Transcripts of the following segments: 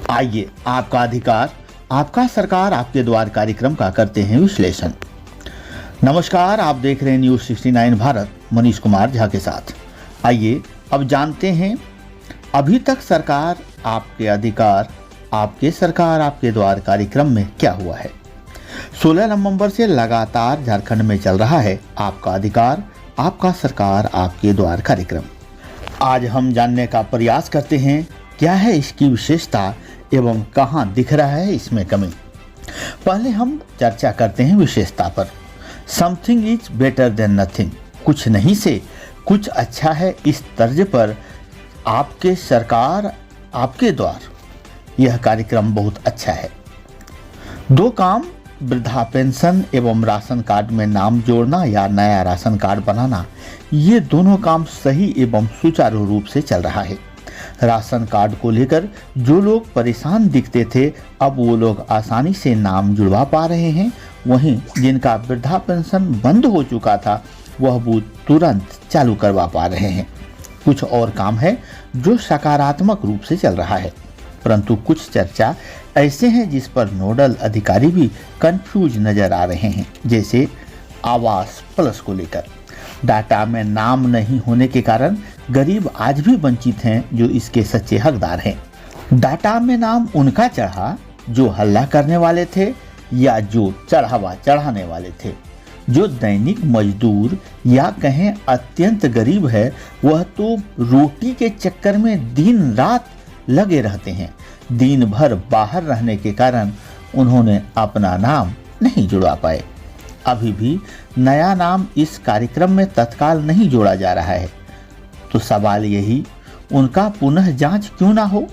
आइए आपका अधिकार आपका सरकार आपके द्वार कार्यक्रम का करते हैं विश्लेषण। नमस्कार, आप देख रहे हैं न्यूज़ 69 भारत, मनीष कुमार झा के साथ। आइए अब जानते हैं अभी तक सरकार आपके अधिकार आपके सरकार आपके द्वार कार्यक्रम में क्या हुआ है। 16 नवंबर से लगातार झारखंड में चल रहा है आपका अधिकार आपका सरकार आपके द्वार कार्यक्रम। आज हम जानने का प्रयास करते हैं क्या है इसकी विशेषता एवं कहां दिख रहा है इसमें कमी। पहले हम चर्चा करते हैं विशेषता पर। Something is better than nothing, कुछ नहीं से कुछ अच्छा है, इस तर्ज पर आपके सरकार आपके द्वार यह कार्यक्रम बहुत अच्छा है। दो काम, वृद्धा पेंशन एवं राशन कार्ड में नाम जोड़ना या नया राशन कार्ड बनाना, ये दोनों काम सही एवं सुचारू रूप से चल रहा है। राशन कार्ड को लेकर जो लोग परेशान दिखते थे अब वो लोग आसानी से नाम जुड़वा पा रहे हैं। वहीं जिनका वृद्धा पेंशन बंद हो चुका था वह बूथ तुरंत चालू करवा पा रहे हैं। कुछ और काम है जो सकारात्मक रूप से चल रहा है, परंतु कुछ चर्चा ऐसे हैं जिस पर नोडल अधिकारी भी कंफ्यूज नजर आ रहे हैं। जैसे आवास प्लस को लेकर डाटा में नाम नहीं होने के कारण गरीब आज भी वंचित हैं जो इसके सच्चे हकदार हैं। डाटा में नाम उनका चढ़ा जो हल्ला करने वाले थे या जो चढ़ावा चढ़ाने वाले थे। जो दैनिक मजदूर या कहें अत्यंत गरीब है वह तो रोटी के चक्कर में दिन रात लगे रहते हैं। दिन भर बाहर रहने के कारण उन्होंने अपना नाम नहीं जुड़वा पाए। अभी भी नया नाम इस कार्यक्रम में तत्काल नहीं जोड़ा जा रहा है, तो सवाल यही उनका पुनः जांच क्यों ना हो।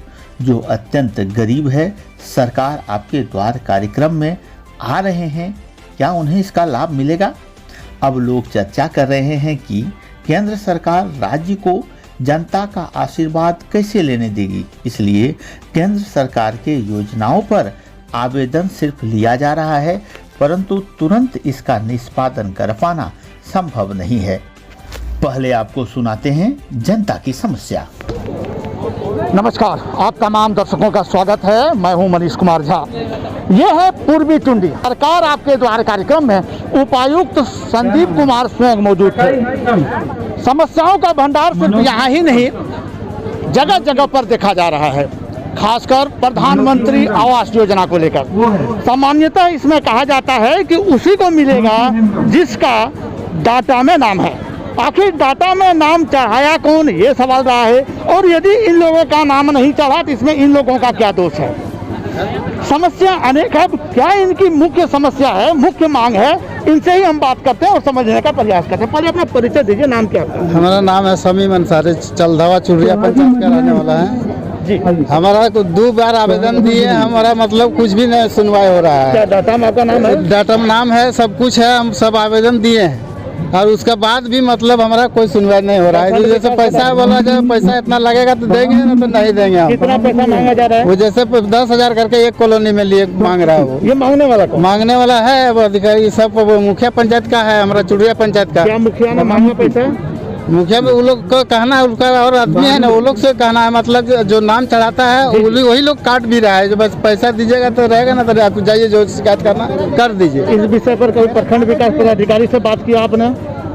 जो अत्यंत गरीब है सरकार आपके द्वार कार्यक्रम में आ रहे हैं, क्या उन्हें इसका लाभ मिलेगा। अब लोग चर्चा कर रहे हैं कि केंद्र सरकार राज्य को जनता का आशीर्वाद कैसे लेने देगी, इसलिए केंद्र सरकार के योजनाओं पर आवेदन सिर्फ लिया जा रहा है, परंतु तुरंत इसका निष्पादन कर पाना संभव नहीं है। पहले आपको सुनाते हैं जनता की समस्या। नमस्कार, आप तमाम दर्शकों का स्वागत है। मैं हूं मनीष कुमार झा। ये है पूर्वी टुंडी। सरकार आपके द्वार कार्यक्रम में उपायुक्त संदीप कुमार स्वयं मौजूद थे। समस्याओं का भंडार सिर्फ यहाँ ही नहीं जगह जगह पर देखा जा रहा है, खासकर प्रधानमंत्री आवास योजना को लेकर। सामान्यतः इसमें कहा जाता है कि उसी को मिलेगा जिसका डाटा में नाम है। आखिर डाटा में नाम चढ़ाया कौन, ये सवाल रहा है। और यदि इन लोगों का नाम नहीं चढ़ा तो इसमें इन लोगों का क्या दोष है। समस्या अनेक है, क्या इनकी मुख्य समस्या है, मुख्य मांग है, इनसे ही हम बात करते हैं और समझने का प्रयास करते हैं। पहले अपना परिचय दीजिए, नाम क्या है। हमारा नाम है समीम अंसारी, चलधवा चुरिया पंचायत का रहने वाला है जी। हमारा को 2 बार आवेदन दिए, हमारा मतलब कुछ भी नहीं सुनवाई हो रहा है। क्या डाटा में आपका नाम है? डाटा में नाम है, सब कुछ है, हम सब आवेदन दिए हैं और उसके बाद भी मतलब हमारा कोई सुनवाई नहीं हो रहा है। जो जैसे पैसा बोला जाए पैसा इतना लगेगा तो देंगे ना तो नहीं देंगे हम। कितना पैसा मांगा जा रहा है? वो जैसे 10,000 करके एक कॉलोनी में लिए मांग रहा है। वो ये मांगने वाला कौन? मांगने वाला है वो अधिकारी, सब मुखिया पंचायत का है, हमारा चुरिया पंचायत का। क्या मुखिया ने मांगा पैसा? मुखिया में वो लोग का कहना है, उनका और आदमी है ना, वो लोग से कहना है, मतलब जो नाम चढ़ाता है वही लोग काट भी रहा है। जो बस पैसा दीजिएगा तो रहेगा ना, तो आप जाइए जो शिकायत करना कर दीजिए। इस विषय पर कोई प्रखंड विकास पदाधिकारी से बात किया आपने?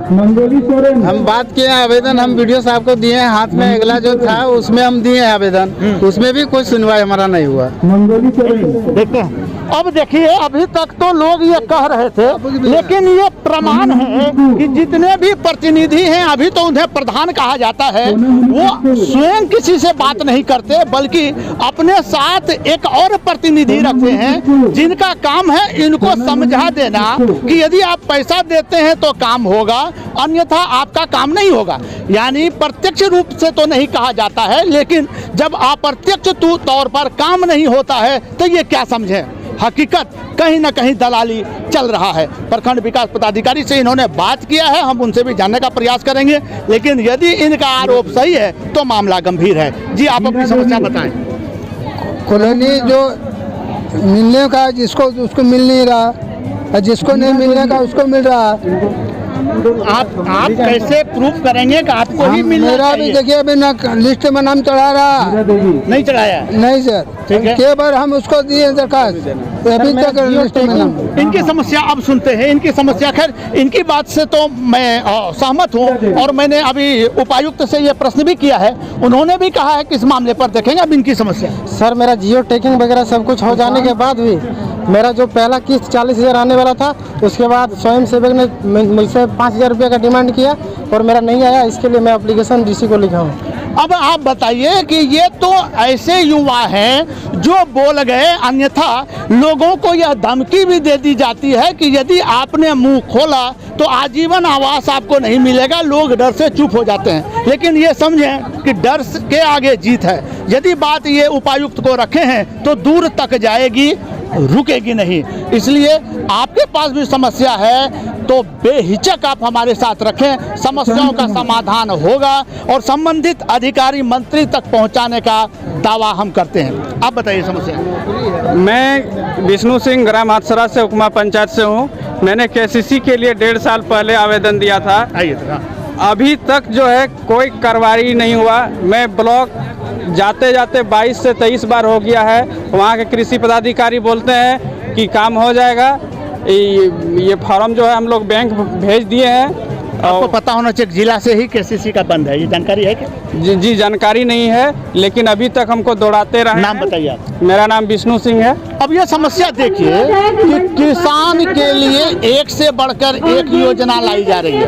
हम बात किए, आवेदन हम वीडियो साहब को दिए हैं, हाथ में अगला जो था उसमें हम दिए हैं आवेदन, उसमें भी कोई सुनवाई हमारा नहीं हुआ। देखते हैं। अब देखिए, अभी तक तो लोग ये कह रहे थे, लेकिन ये प्रमाण है कि जितने भी प्रतिनिधि हैं अभी तो उन्हें प्रधान कहा जाता है, वो स्वयं किसी से बात नहीं करते बल्कि अपने साथ एक और प्रतिनिधि रखते हैं जिनका काम है इनको समझा देना कि यदि आप पैसा देते हैं तो काम होगा, अन्यथा आपका काम नहीं होगा। यानी प्रत्यक्ष रूप से तो नहीं कहा जाता है, लेकिन जब अप्रत्यक्ष तौर पर काम नहीं होता है तो ये क्या समझे। हकीकत कहीं ना कहीं दलाली चल रहा है। प्रखंड विकास पदाधिकारी से इन्होंने बात किया है, हम उनसे भी जानने का प्रयास करेंगे, लेकिन यदि इनका आरोप सही है तो मामला गंभीर है। जी, आप अपनी समस्या बताएं। कॉलोनी जो मिलने का जिसको उसको मिल नहीं रहा, और जिसको नहीं मिलने का उसको मिल रहा। आप कैसे प्रूफ करेंगे कि आपको ही मिलना मेरा भी चाहिए? देखिए अभी ना लिस्ट में नाम चढ़ा रहा नहीं चढ़ाया? नहीं सर, ठीक है। कई बार हम उसको दिए दरखास्त, अभी तक लिस्ट में नाम। इनकी समस्या अब सुनते हैं। इनकी समस्या, खैर इनकी बात से तो मैं सहमत हूँ और मैंने अभी उपायुक्त से ये प्रश्न भी किया है। उन्होंने भी कहा है कि इस मामले पर देखेंगे अब इनकी समस्या। सर मेरा जियो टैगिंग वगैरह सब कुछ हो जाने के बाद भी मेरा जो पहला किस्त 40,000 आने वाला था, उसके बाद स्वयं सेवक ने मुझसे 5,000 रुपये का डिमांड किया और मेरा नहीं आया। इसके लिए मैं एप्लीकेशन डीसी को लिखा हूँ। अब आप बताइए कि ये तो ऐसे युवा हैं जो बोल गए, अन्यथा लोगों को यह धमकी भी दे दी जाती है कि यदि आपने मुंह खोला तो आजीवन आवास आपको नहीं मिलेगा। लोग डर से चुप हो जाते हैं, लेकिन ये समझें कि डर के आगे जीत है। यदि बात ये उपायुक्त को रखे हैं तो दूर तक जाएगी, रुकेगी नहीं। इसलिए आपके पास भी समस्या है तो बेहिचक आप हमारे साथ रखें, समस्याओं का समाधान होगा और संबंधित अधिकारी मंत्री तक पहुंचाने का दावा हम करते हैं। आप बताइए समस्या। मैं विष्णु सिंह ग्राम हाथसरा से हुक्मा पंचायत से हूँ। मैंने केसीसी के लिए 1.5 साल पहले आवेदन दिया था। आइए। अभी तक जो है कोई कार्रवाई नहीं हुआ। मैं ब्लॉक जाते जाते 22 से 23 बार हो गया है। वहाँ के कृषि पदाधिकारी बोलते हैं कि काम हो जाएगा। ये फॉर्म जो है हम लोग बैंक भेज दिए हैं। आपको पता होना चाहिए जिला से ही केसीसी का बंद है, ये जानकारी है क्या? जी जानकारी नहीं है, लेकिन अभी तक हमको दौड़ाते रहे। नाम बताइए आप। मेरा नाम विष्णु सिंह है। अब यह समस्या देखिए कि किसान के लिए एक से बढ़कर एक योजना लाई जा रही है।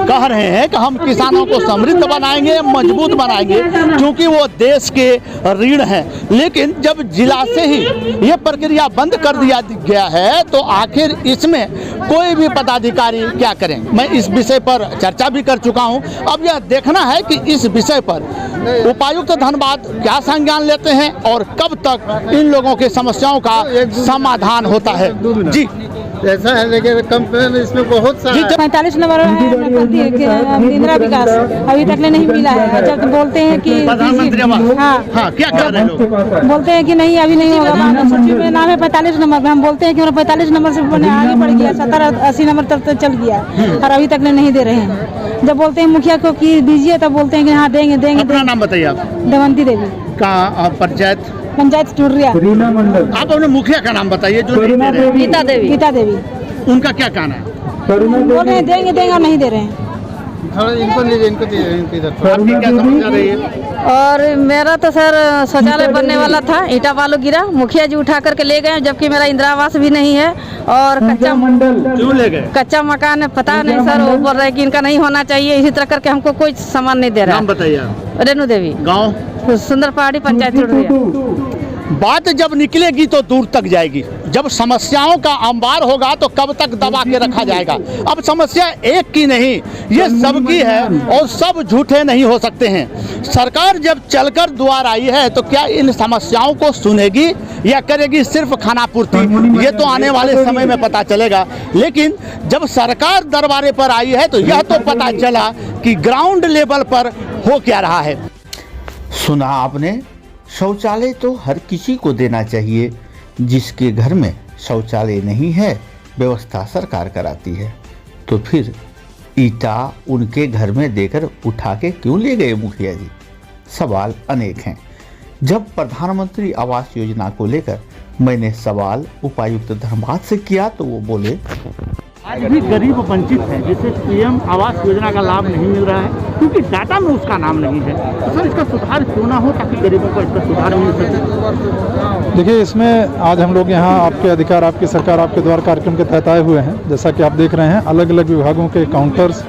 कह रहे हैं कि हम किसानों को समृद्ध बनाएंगे, मजबूत बनाएंगे, क्योंकि वो देश के रीढ़ हैं। लेकिन जब जिला से ही ये प्रक्रिया बंद कर दिया गया है तो आखिर इसमें कोई भी पदाधिकारी क्या करें? मैं इस विषय पर चर्चा भी कर चुका हूं। अब यह देखना है कि इस विषय पर उपायुक्त धनबाद क्या संज्ञान लेते हैं और कब तक इन लोगों की समस्याओं का समाधान होता है। जी ऐसा है, लेकिन कंप्लेन इसमें बहुत सारा 45 नंबर है इंदिरा विकास, अभी तक नहीं मिला है। जब बोलते हैं कि प्रधानमंत्री आवास, हाँ क्या कर रहे हैं लोग? बोलते हैं कि नहीं अभी नहीं होगा। सूची में नाम है 45 नंबर में, हम बोलते हैं कि 45 नंबर से आगे बढ़ गया, 70-80 नंबर तक तो चल गया और अभी तक नहीं दे रहे हैं। जब बोलते हैं मुखिया को कि दीजिए तब बोलते हैं कि हाँ देंगे देंगे। अपना नाम बताइए आप। दमंती देवी, कहाँ पंचायत टुर्रिया। आप अपने मुखिया का नाम बताइए जो नहीं दे रहे हैं। गीता देवी, उनका क्या कहना है? बोल रहे हैं देंगे और नहीं दे रहे हैं। इनको दीजिए इधर। आपकी क्या समस्या रही है? और मेरा तो सर शौचालय बनने वाला था, ईटा बालू गिरा, मुखिया जी उठा करके ले गए, जबकि मेरा इंदिरा आवास भी नहीं है और क्यों ले गए? कच्चा मकान है। पता नहीं सर, वो बोल रहे कि इनका नहीं होना चाहिए। इसी तरह करके हमको कोई सामान नहीं दे रहा। नाम बताइए आप। रेणु देवी, गाँव सुंदर पहाड़ी, पंचायत टुर्रिया। बात जब निकलेगी तो दूर तक जाएगी। जब समस्याओं का अंबार होगा तो कब तक दबा के रखा जाएगा? अब समस्या एक की नहीं, ये सबकी है और सब झूठे नहीं हो सकते हैं। सरकार जब चलकर द्वार आई है तो क्या इन समस्याओं को सुनेगी या करेगी सिर्फ खानापूर्ति? ये तो आने वाले समय में पता चलेगा। लेकिन जब सरकार दरबारे पर आई है तो यह तो पता चला कि ग्राउंड लेवल पर हो क्या रहा है। सुना आपने, शौचालय तो हर किसी को देना चाहिए। जिसके घर में शौचालय नहीं है व्यवस्था सरकार कराती है, तो फिर ईटा उनके घर में देकर उठा के क्यों ले गए मुखिया जी? सवाल अनेक हैं। जब प्रधानमंत्री आवास योजना को लेकर मैंने सवाल उपायुक्त धनबाद से किया तो वो बोले, आज भी गरीब वंचित है जिसे पीएम आवास योजना का लाभ नहीं मिल रहा है क्योंकि डाटा में उसका नाम नहीं है। तो सर इसका सुधार क्यों ना हो ताकि गरीबों को इसका सुधार मिल सके? देखिए, इसमें आज हम लोग यहाँ आपके अधिकार आपकी सरकार आपके द्वार कार्यक्रम के तहत आए हुए हैं। जैसा कि आप देख रहे हैं, अलग अलग विभागों के काउंटर्स,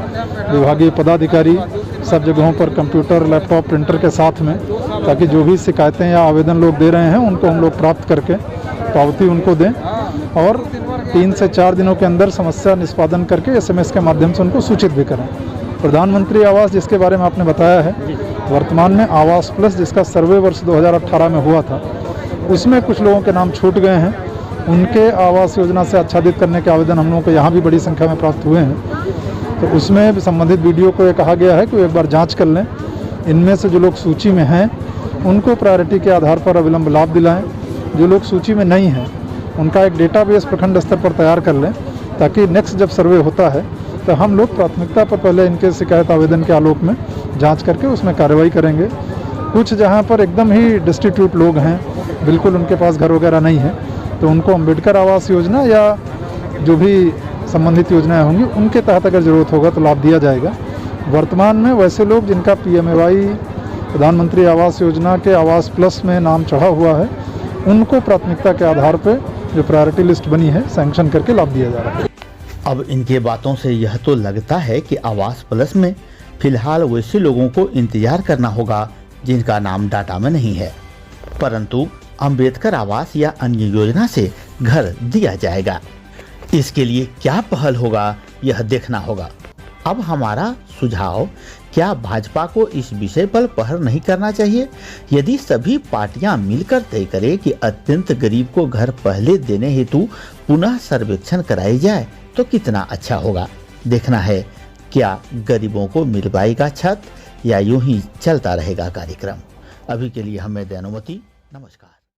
विभागीय पदाधिकारी सब जगहों पर कंप्यूटर, लैपटॉप, प्रिंटर के साथ में, ताकि जो भी शिकायतें या आवेदन लोग दे रहे हैं उनको हम लोग प्राप्त करके पावती उनको दें और 3 से 4 दिनों के अंदर समस्या निष्पादन करके SMS के माध्यम से उनको सूचित भी करें। प्रधानमंत्री आवास जिसके बारे में आपने बताया है, वर्तमान में आवास प्लस जिसका सर्वे वर्ष 2018 में हुआ था, उसमें कुछ लोगों के नाम छूट गए हैं। उनके आवास योजना से आच्छादित करने के आवेदन हम लोगों को यहाँ भी बड़ी संख्या में प्राप्त हुए हैं। तो उसमें संबंधित वीडियो को ये कहा गया है कि एक बार जाँच कर लें। इनमें से जो लोग सूची में हैं उनको प्रायोरिटी के आधार पर अविलंब लाभ दिलाएँ। जो लोग सूची में नहीं हैं उनका एक डेटाबेस प्रखंड स्तर पर तैयार कर लें, ताकि नेक्स्ट जब सर्वे होता है तो हम लोग प्राथमिकता पर पहले इनके शिकायत आवेदन के आलोक में जांच करके उसमें कार्रवाई करेंगे। कुछ जहां पर एकदम ही डिस्टिट्यूट लोग हैं, बिल्कुल उनके पास घर वगैरह नहीं है, तो उनको अम्बेडकर आवास योजना या जो भी संबंधित योजनाएं होंगी उनके तहत अगर ज़रूरत होगा तो लाभ दिया जाएगा। वर्तमान में वैसे लोग जिनका PMAY प्रधानमंत्री आवास योजना के आवास प्लस में नाम चढ़ा हुआ है, उनको प्राथमिकता के आधार पर जो प्रायोरिटी लिस्ट बनी है सैंक्शन करके लाभ दिया जा रहा है। अब इनके बातों से यह तो लगता है कि आवास प्लस में फिलहाल वैसे लोगों को इंतजार करना होगा जिनका नाम डाटा में नहीं है, परंतु अंबेडकर आवास या अन्य योजना से घर दिया जाएगा। इसके लिए क्या पहल होगा यह देखना होगा। अब हमारा सुझाव, क्या भाजपा को इस विषय पर पहल नहीं करना चाहिए? यदि सभी पार्टियां मिलकर तय करें कि अत्यंत गरीब को घर पहले देने हेतु पुनः सर्वेक्षण कराई जाए तो कितना अच्छा होगा। देखना है क्या गरीबों को मिल पाएगा छत या यूं ही चलता रहेगा कार्यक्रम। अभी के लिए हमें अनुमति। नमस्कार।